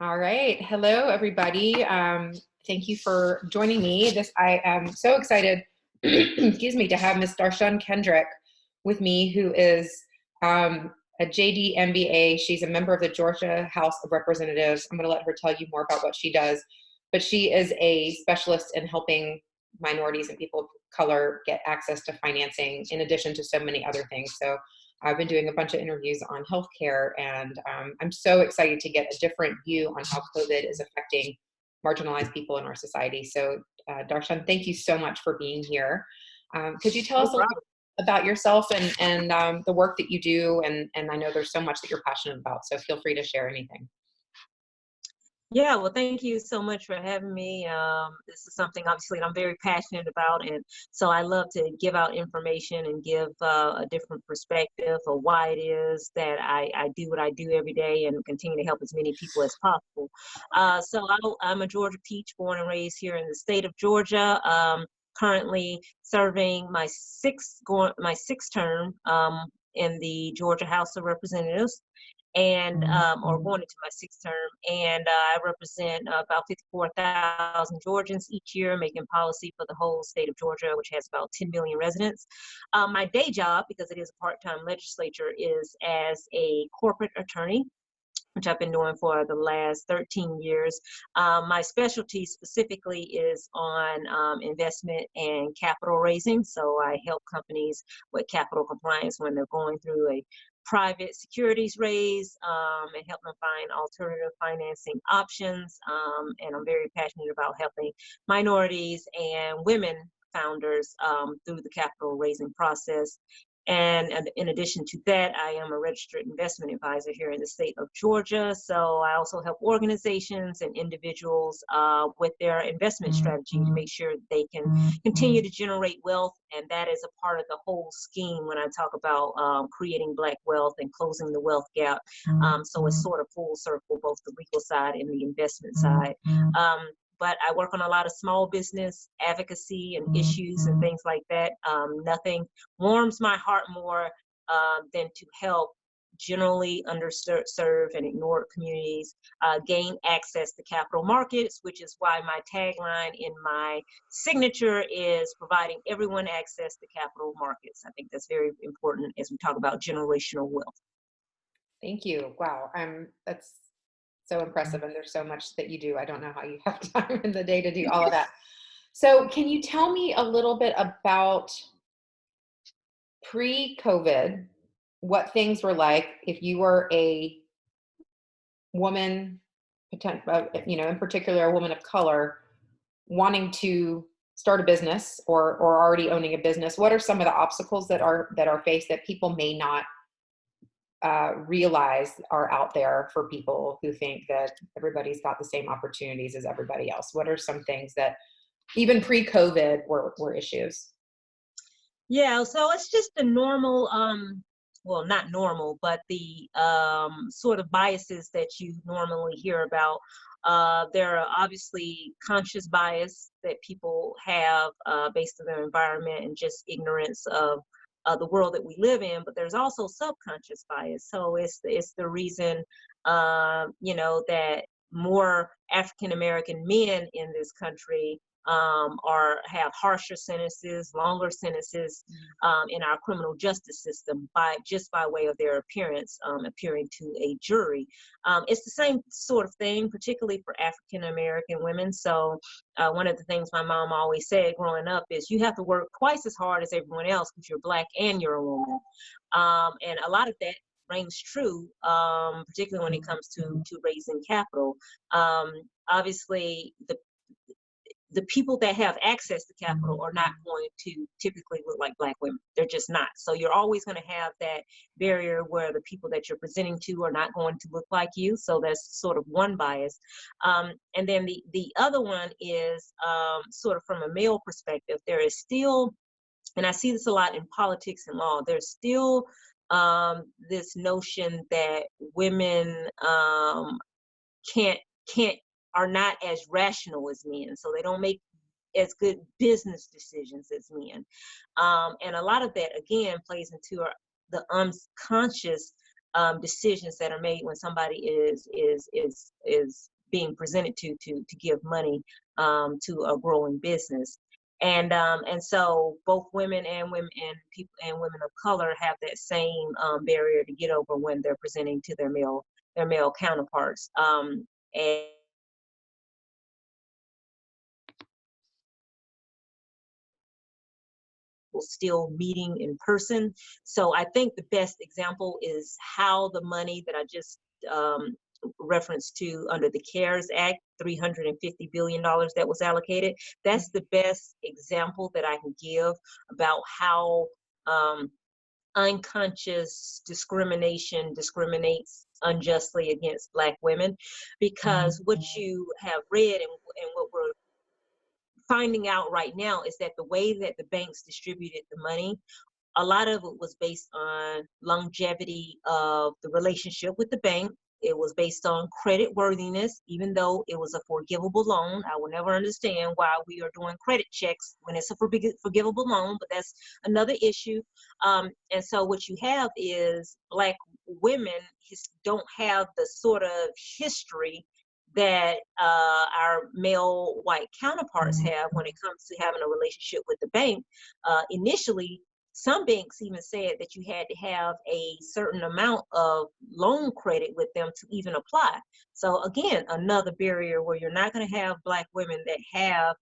All right. Hello, everybody. Thank you for joining me. I am so excited, excuse me, to have Miss Dar'shun Kendrick with me, who is a JD MBA. She's a member of the Georgia House of Representatives. I'm going to let her tell you more about what she does, but she is a specialist in helping minorities and people of color get access to financing, in addition to so many other things. So I've been doing a bunch of interviews on healthcare, and I'm so excited to get a different view on how COVID is affecting marginalized people in our society. So, Dar'shun, thank you so much for being here. Could you tell No us a little problem. bit about yourself and the work that you do? And I know there's so much that you're passionate about, so feel free to share anything. Yeah, well, thank you so much for having me. This is something obviously that I'm very passionate about, and so I love to give out information and give a different perspective of why it is that I do what I do every day and continue to help as many people as possible. I'm a Georgia Peach, born and raised here in the state of Georgia. Currently serving my sixth term in the Georgia House of Representatives, and or going into my sixth term, and I represent about 54,000 Georgians each year, making policy for the whole state of Georgia, which has about 10 million residents. My day job, because it is a part-time legislature, is as a corporate attorney, which I've been doing for the last 13 years. My specialty specifically is on investment and capital raising. So I help companies with capital compliance when they're going through a private securities raise, and help them find alternative financing options. And I'm very passionate about helping minorities and women founders through the capital raising process. And in addition to that, I am a registered investment advisor here in the state of Georgia. So I also help organizations and individuals with their investment strategy to make sure that they can continue to generate wealth. And that is a part of the whole scheme when I talk about creating Black wealth and closing the wealth gap. So it's sort of full circle, both the legal side and the investment side. But I work on a lot of small business advocacy and issues and things like that. Nothing warms my heart more than to help generally underserved and ignored communities gain access to capital markets, which is why my tagline in my signature is providing everyone access to capital markets. I think that's very important as we talk about generational wealth. Thank you. Wow, that's so impressive, and there's so much that you do. I don't know how you have time in the day to do all of that. So, can you tell me a little bit about pre-COVID, what things were like if you were a woman, in particular, a woman of color, wanting to start a business or already owning a business? What are some of the obstacles that are faced that people may not realize are out there for people who think that everybody's got the same opportunities as everybody else? What are some things that even pre-COVID were issues? Yeah, so it's just the normal, well, not normal, but the sort of biases that you normally hear about. There are obviously conscious bias that people have based on their environment and just ignorance of the world that we live in, but there's also subconscious bias. So it's the reason, that more African American men in this country or have harsher sentences, longer sentences in our criminal justice system by way of their appearance, appearing to a jury. It's the same sort of thing, particularly for African American women. So one of the things my mom always said growing up is you have to work twice as hard as everyone else because you're Black and you're a woman. And a lot of that rings true, particularly when it comes to raising capital. Obviously, the people that have access to capital are not going to typically look like Black women. They're just not. So you're always going to have that barrier where the people that you're presenting to are not going to look like you. So that's sort of one bias. And then the other one is sort of from a male perspective. There is still, and I see this a lot in politics and law, there's still this notion that women can't are not as rational as men, so they don't make as good business decisions as men. And a lot of that again plays into the unconscious decisions that are made when somebody is being presented to give money to a growing business. And so both women and women of color have that same barrier to get over when they're presenting to their male counterparts. And still meeting in person. So I think the best example is how the money that I just referenced to under the CARES Act, $350 billion that was allocated. That's the best example that I can give about how unconscious discrimination discriminates unjustly against Black women, because what you have read and what we're finding out right now is that the way that the banks distributed the money, a lot of it was based on longevity of the relationship with the bank. It was based on credit worthiness, even though it was a forgivable loan. I will never understand why we are doing credit checks when it's a forgivable loan, but that's another issue. And so what you have is Black women don't have the sort of history that our male white counterparts have when it comes to having a relationship with the bank. Initially, some banks even said that you had to have a certain amount of loan credit with them to even apply. So again, another barrier where you're not going to have Black women that have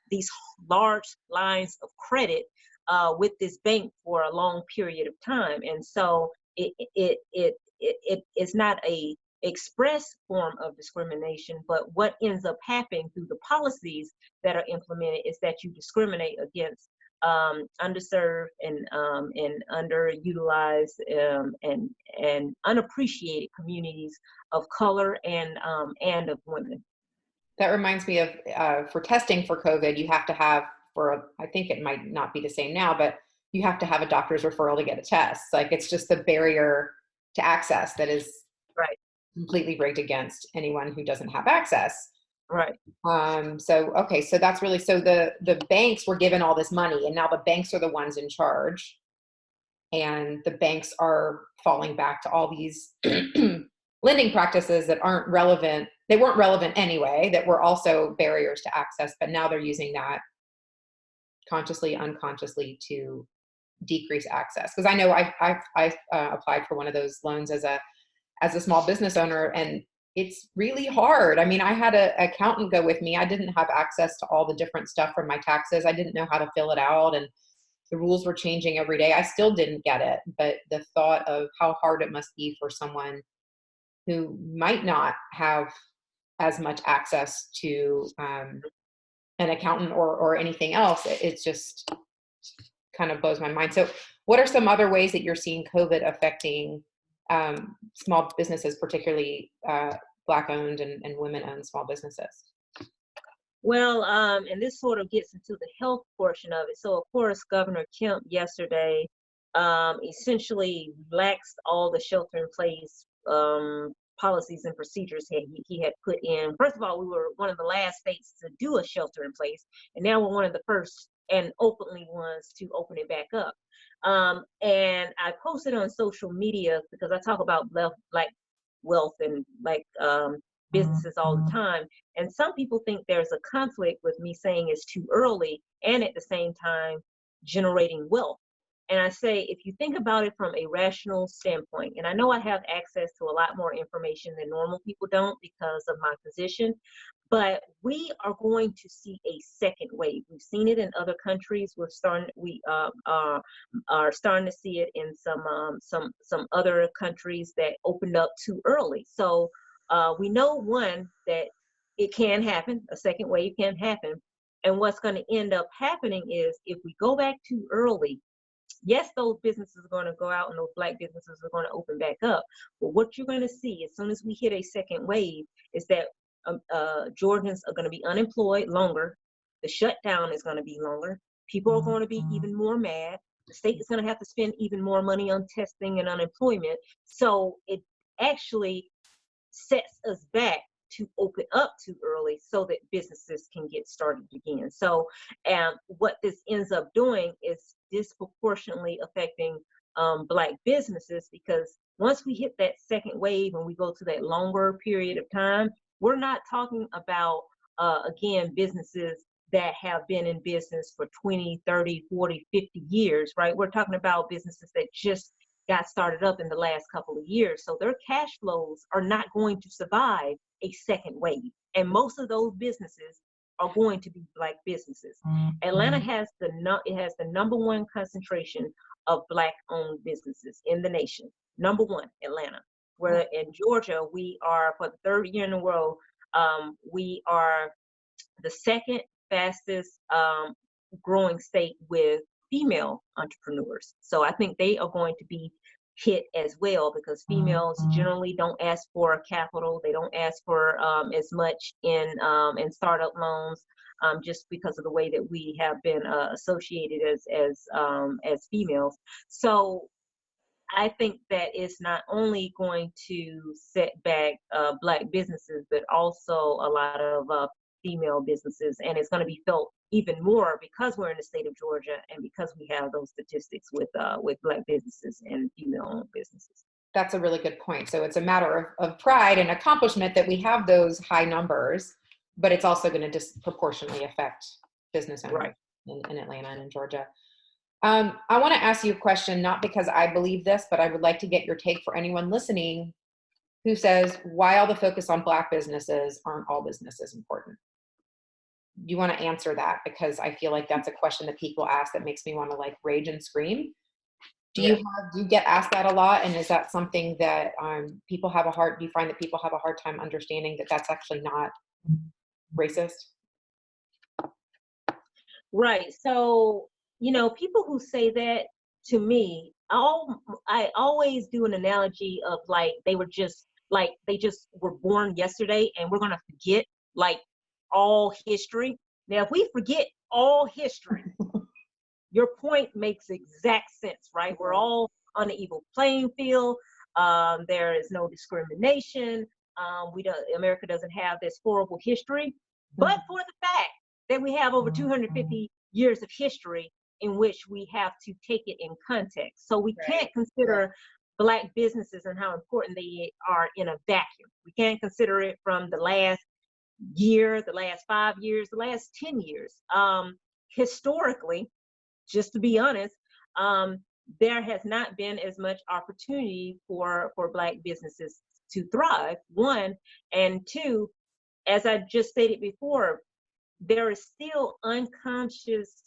these large lines of credit with this bank for a long period of time. And so it's not a express form of discrimination, but what ends up happening through the policies that are implemented is that you discriminate against underserved and underutilized and unappreciated communities of color and of women. That reminds me of for testing for COVID, you have to have I think it might not be the same now, but you have to have a doctor's referral to get a test. Like, it's just the barrier to access that is right, completely rigged against anyone who doesn't have access. Right. So, okay. So that's really, so the banks were given all this money, and now the banks are the ones in charge, and the banks are falling back to all these lending practices that aren't relevant. They weren't relevant anyway, that were also barriers to access, but now they're using that consciously, unconsciously to decrease access. Because I know I applied for one of those loans as a small business owner, and it's really hard. I mean, I had an accountant go with me. I didn't have access to all the different stuff from my taxes. I didn't know how to fill it out, and the rules were changing every day. I still didn't get it, but the thought of how hard it must be for someone who might not have as much access to an accountant or anything else, it's just kind of blows my mind. So what are some other ways that you're seeing COVID affecting small businesses, particularly Black owned and women owned small businesses? Well, and this sort of gets into the health portion of it. So of course, Governor Kemp yesterday essentially relaxed all the shelter in place policies and procedures he had put in. First of all, we were one of the last states to do a shelter in place, and now we're one of the first and openly ones to open it back up. And I posted on social media because I talk about Black wealth and businesses all the time. And some people think there's a conflict with me saying it's too early and at the same time generating wealth. And I say, if you think about it from a rational standpoint, and I know I have access to a lot more information than normal people don't because of my position, but we are going to see a second wave. We've seen it in other countries. We are starting to see it in some other countries that opened up too early. So we know, one, that it can happen. A second wave can happen. And what's going to end up happening is, if we go back too early, yes, those businesses are going to go out and those Black businesses are going to open back up. But what you're going to see as soon as we hit a second wave is that Georgians are going to be unemployed longer. The shutdown is going to be longer. People are going to be even more mad. The state is going to have to spend even more money on testing and unemployment. So it actually sets us back to open up too early so that businesses can get started again. So what this ends up doing is disproportionately affecting Black businesses, because once we hit that second wave and we go to that longer period of time, we're not talking about, again, businesses that have been in business for 20, 30, 40, 50 years, right? We're talking about businesses that just got started up in the last couple of years. So their cash flows are not going to survive a second wave. And most of those businesses are going to be Black businesses. Atlanta has it has the number one concentration of Black-owned businesses in the nation. Number one, Atlanta. Where in Georgia, we are, for the third year in a row, we are the second fastest growing state with female entrepreneurs. So I think they are going to be hit as well, because females generally don't ask for capital. They don't ask for as much in startup loans, just because of the way that we have been associated as females. So I think that it's not only going to set back Black businesses, but also a lot of female businesses, and it's going to be felt even more because we're in the state of Georgia and because we have those statistics with Black businesses and female-owned businesses. That's a really good point. So it's a matter of pride and accomplishment that we have those high numbers, but it's also going to disproportionately affect business owners in Atlanta and in Georgia. I want to ask you a question, not because I believe this, but I would like to get your take for anyone listening who says, why all the focus on Black businesses? Aren't all businesses important? You want to answer that, because I feel like that's a question that people ask that makes me want to like rage and scream. Do you get asked that a lot? And is that something that do you find that people have a hard time understanding that that's actually not racist? Right. So, people who say that to me, I always do an analogy of like they just were born yesterday and we're going to forget like all history. Now, if we forget all history, your point makes exact sense, right? We're all on an equal playing field. There is no discrimination. America doesn't have this horrible history, but for the fact that we have over 250 years of history in which we have to take it in context. So we can't consider Black businesses and how important they are in a vacuum. We can't consider it from the last year, the last 5 years, the last 10 years. Historically, just to be honest, there has not been as much opportunity for Black businesses to thrive, one, and two, as I just stated before, there is still unconscious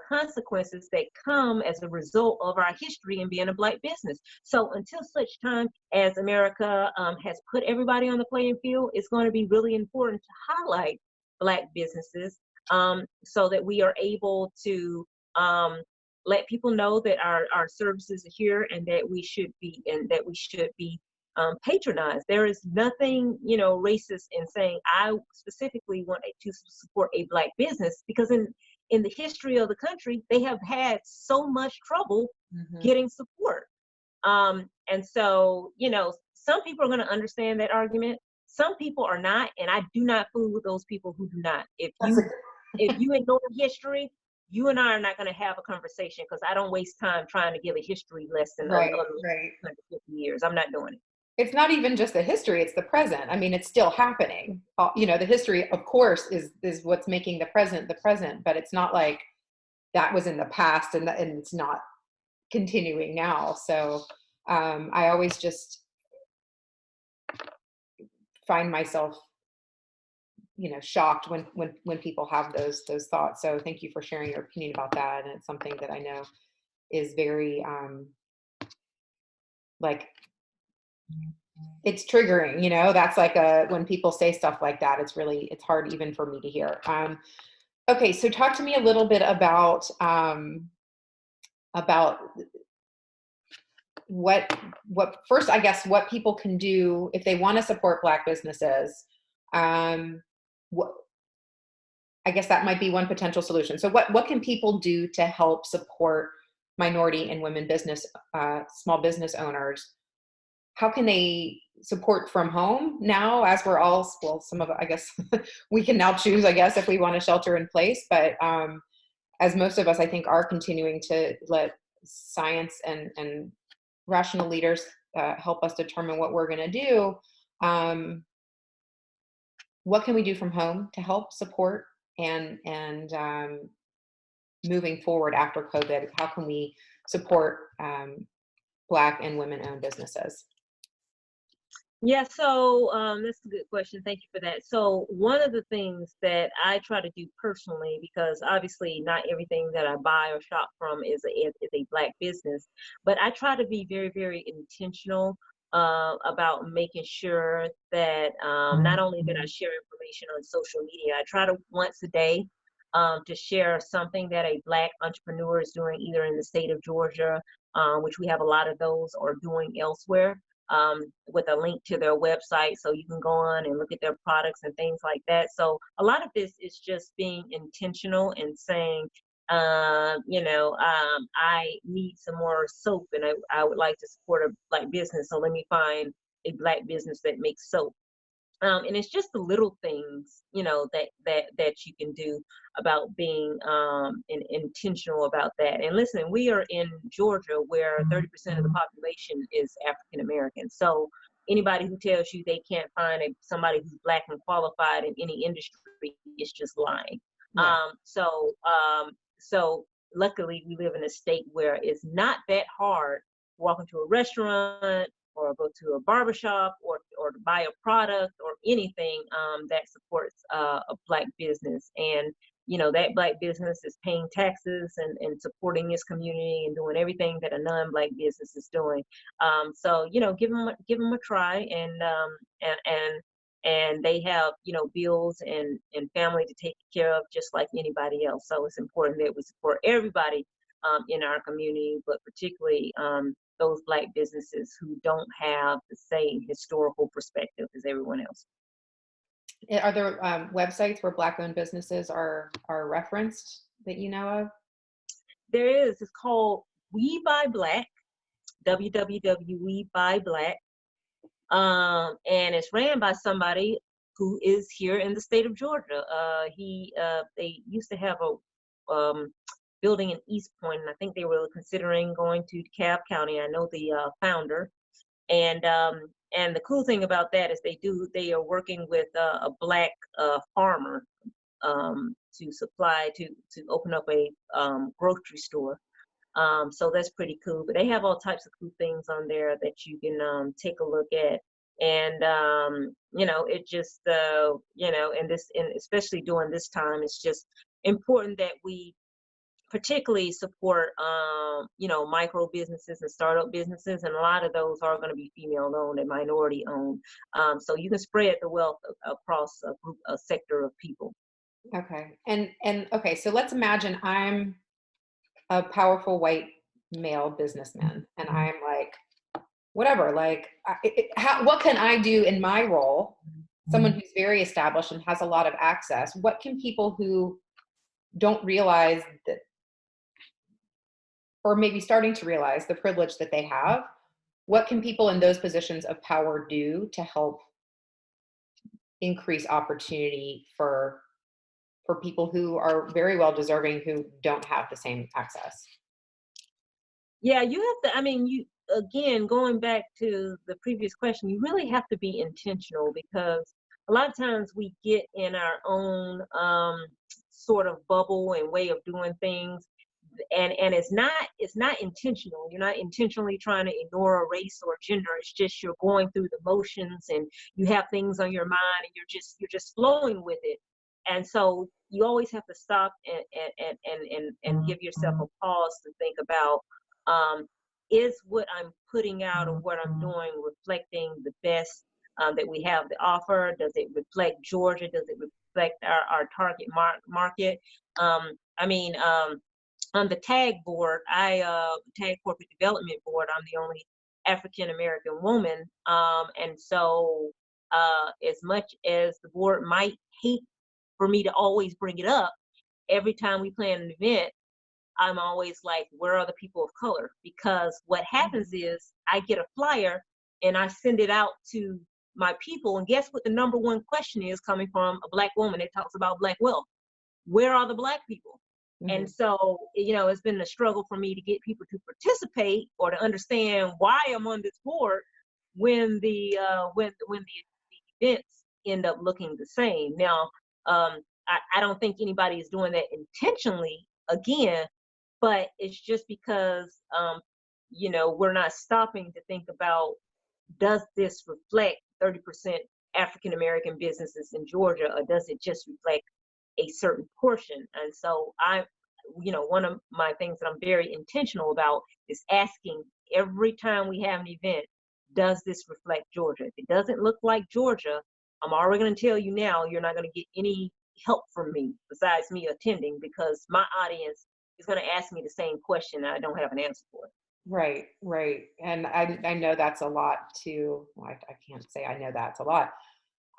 consequences that come as a result of our history in being a Black business. So until such time as America has put everybody on the playing field, it's going to be really important to highlight Black businesses so that we are able to let people know that our services are here and that we should be patronized. There is nothing, racist in saying I specifically want to support a Black business, because in the history of the country, they have had so much trouble getting support. And so, some people are going to understand that argument. Some people are not, and I do not fool with those people who do not. If you ignore history, you and I are not going to have a conversation, because I don't waste time trying to give a history lesson of 150 years. I'm not doing it. It's not even just the history, it's the present. I mean, it's still happening. The history, of course, is what's making the present, but it's not like that was in the past and it's not continuing now. So I always just find myself, shocked when people have those thoughts. So thank you for sharing your opinion about that. And it's something that I know is very, it's triggering, that's like when people say stuff like that, it's hard even for me to hear. Okay. So talk to me a little bit about what first, I guess, what people can do if they want to support Black businesses. I guess that might be one potential solution. So what can people do to help support minority and women small business owners? How can they support from home now, as we're all, some of it, I guess, we can now choose, I guess, if we want to shelter in place. But as most of us, I think, are continuing to let science and rational leaders help us determine what we're going to do, um, what can we do from home to help support and moving forward after COVID? How can we support Black and women-owned businesses? Yeah, so that's a good question. Thank you for that. So one of the things that I try to do personally, because obviously not everything that I buy or shop from is a Black business, but I try to be very, very intentional about making sure that not only that I share information on social media, I try to once a day to share something that a Black entrepreneur is doing either in the state of Georgia, which we have a lot of those, or doing elsewhere, with a link to their website so you can go on and look at their products and things like that. So a lot of this is just being intentional and saying, I need some more soap and I would like to support a Black business. So let me find a Black business that makes soap. And it's just the little things, that you can do about being intentional about that. And listen, we are in Georgia where 30% of the population is African American. So anybody who tells you they can't find somebody who's Black and qualified in any industry is just lying. Yeah. So luckily we live in a state where it's not that hard to walk into a restaurant or go to a barbershop or to buy a product or anything that supports a Black business. And, that Black business is paying taxes and supporting its community and doing everything that a non-Black business is doing. So, give them a try, and they have, bills and family to take care of just like anybody else. So it's important that we support everybody in our community, but particularly those Black businesses who don't have the same historical perspective as everyone else. Are there websites where Black-owned businesses are referenced that you know of? There is. It's called We Buy Black, www.WeBuyBlack, and it's ran by somebody who is here in the state of Georgia. They used to have a building in East Point, and I think they were considering going to DeKalb County. I know the founder, and the cool thing about that is they are working with a Black farmer to open up a grocery store. So that's pretty cool. But they have all types of cool things on there that you can take a look at. And it just and especially during this time, it's just important that we particularly support micro businesses and startup businesses, and a lot of those are going to be female owned and minority owned, so you can spread the wealth across a sector of people. Okay. And okay, so let's imagine I'm a powerful white male businessman and I'm like, whatever, like what can I do in my role, someone who's very established and has a lot of access? What can people who don't realize that, or maybe starting to realize the privilege that they have, what can people in those positions of power do to help increase opportunity for people who are very well deserving, who don't have the same access? Yeah, you have to, again, going back to the previous question, you really have to be intentional, because a lot of times we get in our own sort of bubble and way of doing things, and it's not intentional. You're not intentionally trying to ignore a race or gender. It's just you're going through the motions and you have things on your mind and you're just flowing with it. And so you always have to stop and give yourself a pause to think about, is what I'm putting out or what I'm doing reflecting the best that we have to offer? Does it reflect Georgia? Does it reflect our target market? On the TAG board, TAG Corporate Development Board, I'm the only African American woman. And so as much as the board might hate for me to always bring it up, every time we plan an event, I'm always like, where are the people of color? Because what happens is I get a flyer and I send it out to my people. And guess what the number one question is coming from a Black woman that talks about Black wealth? Where are the Black people? And so, it's been a struggle for me to get people to participate or to understand why I'm on this board when the events end up looking the same. Now, I don't think anybody is doing that intentionally again, but it's just because we're not stopping to think about, does this reflect 30% African American businesses in Georgia, or does it just reflect a certain portion? And so one of my things that I'm very intentional about is asking every time we have an event, does this reflect Georgia? If it doesn't look like Georgia, I'm already going to tell you now, you're not going to get any help from me besides me attending, because my audience is going to ask me the same question and I don't have an answer for it. Right, right. And I know that's a lot too. Well, I can't say I know that's a lot.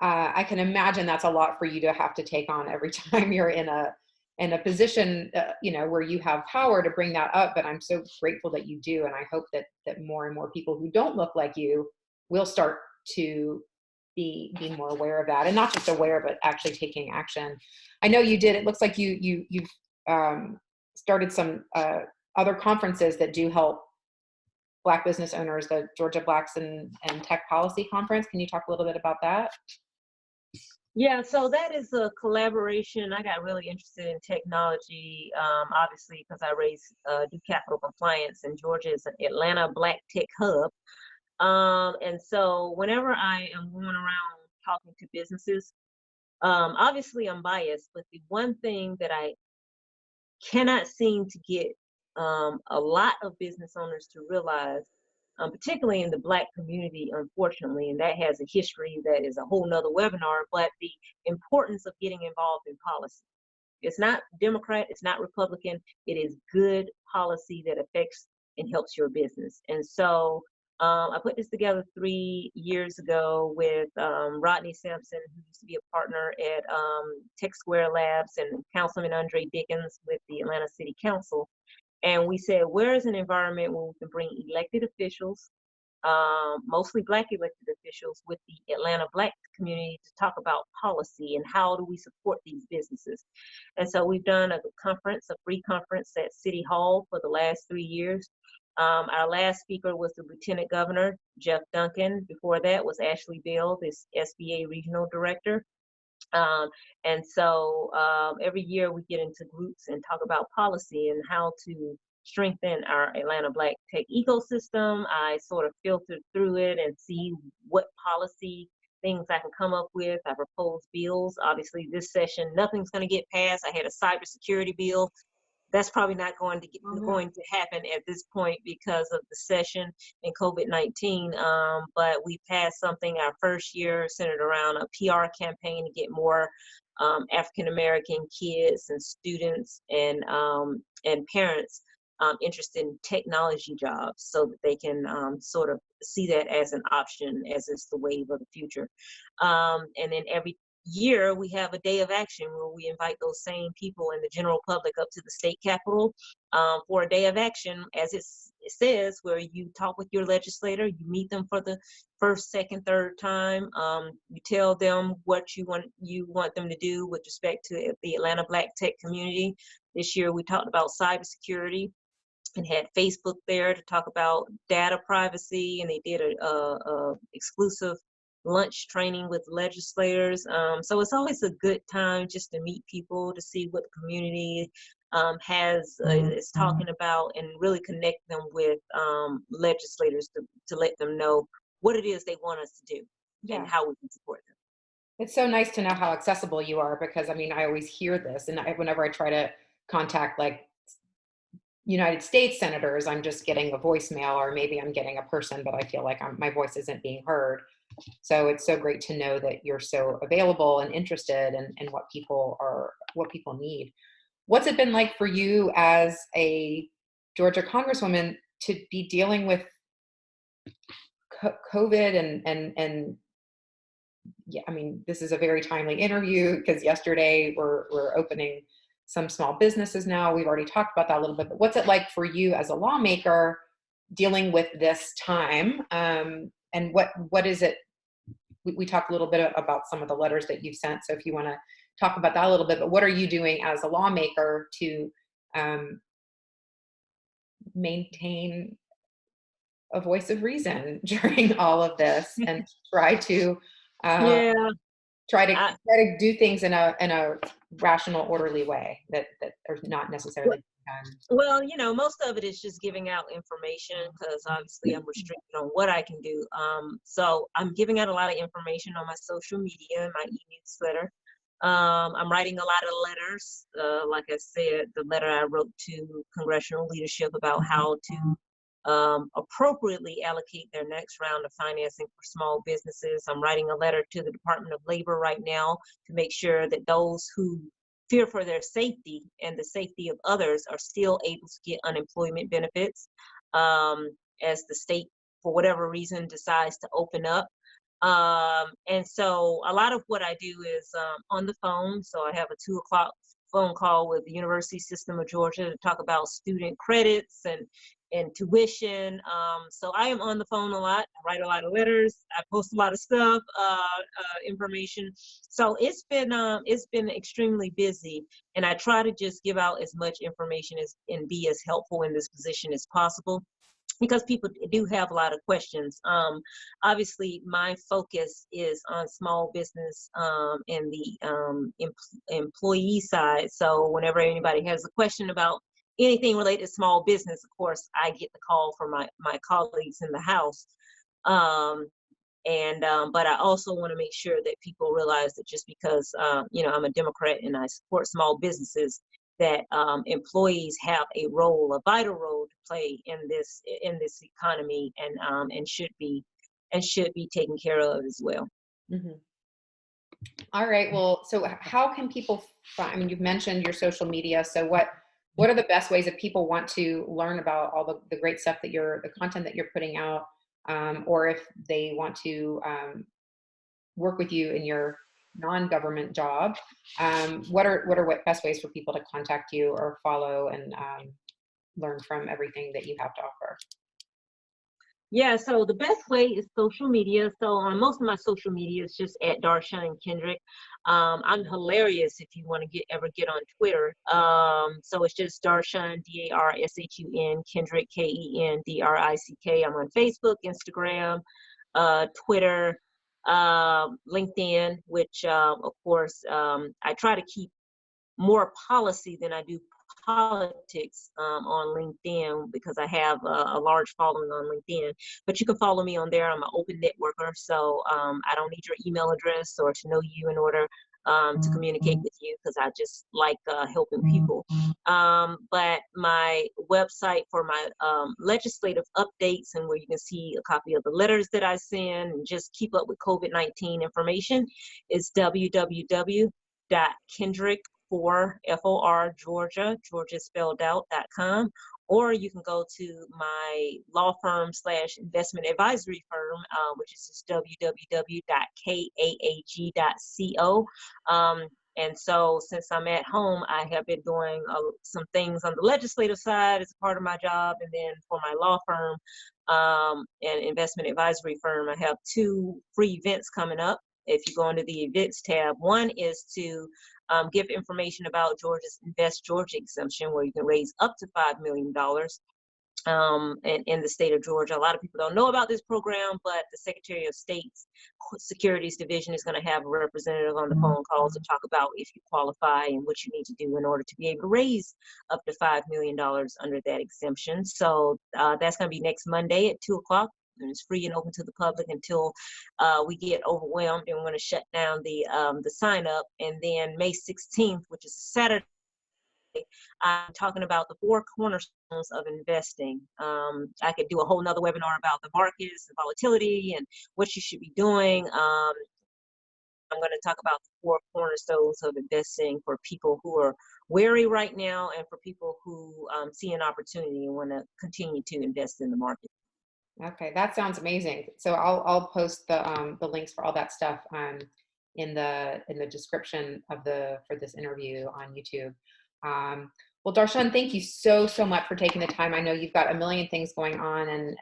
I can imagine that's a lot for you to have to take on every time you're in a position, where you have power to bring that up. But I'm so grateful that you do, and I hope that more and more people who don't look like you will start to be more aware of that, and not just aware, but actually taking action. I know you did. It looks like you've started some other conferences that do help Black business owners, the Georgia Blacks and Tech Policy Conference. Can you talk a little bit about that? Yeah, so that is a collaboration. I got really interested in technology, obviously, because I do capital compliance, and Georgia is an Atlanta Black Tech Hub. And so whenever I am going around talking to businesses, obviously I'm biased, but the one thing that I cannot seem to get a lot of business owners to realize, particularly in the Black community, unfortunately, and that has a history that is a whole nother webinar, but the importance of getting involved in policy. It's not Democrat, it's not Republican, it is good policy that affects and helps your business. And so I put this together 3 years ago with Rodney Sampson, who used to be a partner at Tech Square Labs, and Councilman Andre Dickens with the Atlanta City Council. And we said, where is an environment where we can bring elected officials, mostly Black elected officials, with the Atlanta Black community to talk about policy and how do we support these businesses? And so we've done a free conference at City Hall for the last 3 years. Our last speaker was the Lieutenant Governor, Jeff Duncan. Before that was Ashley Bell, this SBA Regional Director. And so every year we get into groups and talk about policy and how to strengthen our Atlanta Black tech ecosystem. I sort of filter through it and see what policy things I can come up with. I propose bills. Obviously, this session, nothing's going to get passed. I had a cybersecurity bill. That's probably not going to happen at this point because of the session and COVID-19. But we passed something our first year centered around a PR campaign to get more African American kids and students and parents interested in technology jobs, so that they can sort of see that as an option, as it's the wave of the future. And then every year we have a day of action where we invite those same people and the general public up to the state capitol for a day of action, as it says, where you talk with your legislator, you meet them for the first, second, third time. You tell them what you want them to do with respect to the Atlanta Black tech community. This year we talked about cybersecurity and had Facebook there to talk about data privacy, and they did a exclusive lunch training with legislators. So it's always a good time just to meet people, to see what the community is talking about, and really connect them with legislators to let them know what it is they want us to do and how we can support them. It's so nice to know how accessible you are, because I mean, I always hear this, and whenever I try to contact like United States senators, I'm just getting a voicemail, or maybe I'm getting a person, but I feel like my voice isn't being heard. So it's so great to know that you're so available and interested in what people need. What's it been like for you as a Georgia Congresswoman to be dealing with COVID and yeah, I mean, this is a very timely interview because yesterday we're opening some small businesses now. We've already talked about that a little bit, but what's it like for you as a lawmaker dealing with this time? And what is it? We talked a little bit about some of the letters that you've sent. So if you want to talk about that a little bit, but what are you doing as a lawmaker to um, maintain a voice of reason during all of this, and try to uh, Yeah. do things in a rational, orderly way that are not necessarily I, done. Well, most of it is just giving out information because obviously I'm restricted on what I can do. So I'm giving out a lot of information on my social media and my e-newsletter. I'm writing a lot of letters. Like I said, the letter I wrote to congressional leadership about how to appropriately allocate their next round of financing for small businesses. I'm writing a letter to the Department of Labor right now to make sure that those who fear for their safety and the safety of others are still able to get unemployment benefits as the state, for whatever reason, decides to open up. And so a lot of what I do is on the phone. So I have a 2 o'clock phone call with the University System of Georgia to talk about student credits and tuition. So I am on the phone a lot. I write a lot of letters. I post a lot of stuff, information. So it's been extremely busy, and I try to just give out as much information as and be as helpful in this position as possible, because people do have a lot of questions. Obviously, my focus is on small business and the employee side. So whenever anybody has a question about anything related to small business, of course, I get the call from my colleagues in the House. Um, but I also want to make sure that people realize that just because I'm a Democrat and I support small businesses, that employees have a role, a vital role to play in this economy, and should be taken care of as well. Mm-hmm. All right. Well, so how can people find, I mean, you've mentioned your social media. So what are the best ways if people want to learn about all the great stuff the content that you're putting out, or if they want to work with you in your non-government job, what best ways for people to contact you or follow and learn from everything that you have to offer? Yeah, so the best way is social media. So on most of my social media, it's just at Dar'shun Kendrick. I'm hilarious if you want to ever get on Twitter. So it's just Dar'shun, Darshun, Kendrick, Kendrick. I'm on Facebook, Instagram, Twitter, LinkedIn, which of course I try to keep more policy than I do politics on LinkedIn, because I have a large following on LinkedIn. But you can follow me on there. I'm an open networker, so I don't need your email address or to know you in order to communicate with you, because I just like helping people. But my website for my legislative updates, and where you can see a copy of the letters that I send and just keep up with COVID-19 information, is www.kendrick for FOR Georgia spelled out.com, or you can go to my law firm / investment advisory firm, which is just www.kaag.co. And so since I'm at home, I have been doing some things on the legislative side as a part of my job. And then for my law firm and investment advisory firm, I have 2 free events coming up. If you go into the events tab, one is to give information about Georgia's Invest Georgia exemption, where you can raise up to $5 million in the state of Georgia. A lot of people don't know about this program, but the Secretary of State's Securities Division is going to have a representative on the phone call to talk about if you qualify and what you need to do in order to be able to raise up to $5 million under that exemption. So that's going to be next Monday at 2 o'clock. And it's free and open to the public until we get overwhelmed, and we're going to shut down the sign up. And then May 16th, which is Saturday, I'm talking about the 4 cornerstones of investing. I could do a whole nother webinar about the markets and volatility and what you should be doing. I'm going to talk about the 4 cornerstones of investing for people who are wary right now, and for people who see an opportunity and want to continue to invest in the market. Okay, that sounds amazing. So I'll post the links for all that stuff in the description for this interview on YouTube. Well, Dar'shun, thank you so much for taking the time. I know you've got a million things going on, and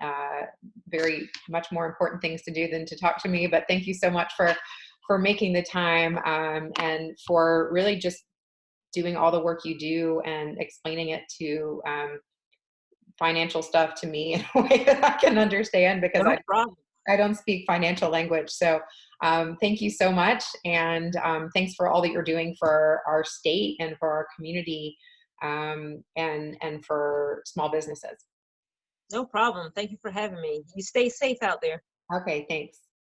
very much more important things to do than to talk to me. But thank you so much for making the time, and for really just doing all the work you do and explaining it to financial stuff to me in a way that I can understand, because No problem. I don't speak financial language. So thank you so much. And thanks for all that you're doing for our state and for our community, and for small businesses. No problem. Thank you for having me. You stay safe out there. Okay, thanks.